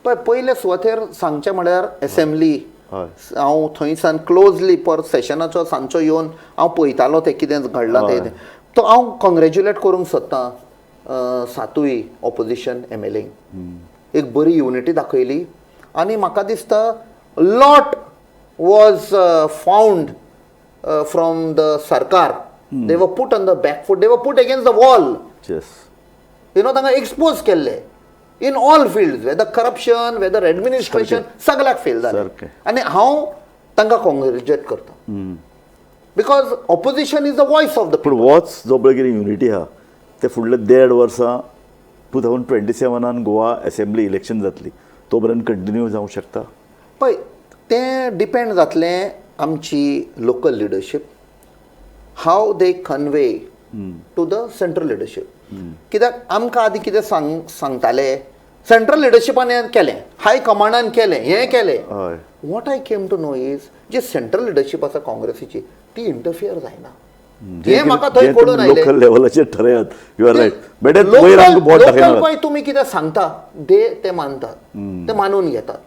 पळय पयले सुवातेर सांगचें म्हळ्यार असेंब्ली हय हांव थंयसान क्लोजली पर सेशनाचो सांजचो येवन हांव पळयतालो तें कितें घडलां तें तो हांव कॉंग्रेच्युलेट करूंक सोदतां सातूय ऑपोजिशन MLA एक बरी युनिटी दाखयली आनी म्हाका दिसता lot was found from the सरकार they were put on the back foot they were put against the wall yes तांकां एक्सपोज केल्ले in all fields whether corruption whether administration सगळ्याक फेल जालें सारकें. आनी हांव तांकां कॉंग्रेच्युलेट करता because opposition is the voice of the पूण होच जो पळय कितें युनिटी आहा ते फुडले 1.5 वर्सां 2027 गोवा असेंब्ली इलेक्शन जातली तो पर्यंत कंटिन्यू जावंक शकता पळय तें डिपेंड जातलें आमची local leadership how they convey to the central leadership कित्याक आमकां आदीं कितें सांगताले सेंट्रल लिडरशिपान हें केलें हाय कमांडान केलें हें केलें हय what I came to know is जी सेंट्रल लिडरशीप आसा काँग्रेसीची ती इंटरफियर जायना हें म्हाका थंय कळून आयलें लोकल लेवलाचेर ठरयात यू आर रायट बेटर वयर आमकां बोट लोकल दाखयनात पळय तुमी कितें सांगता ते मानतात ते मानून घेतात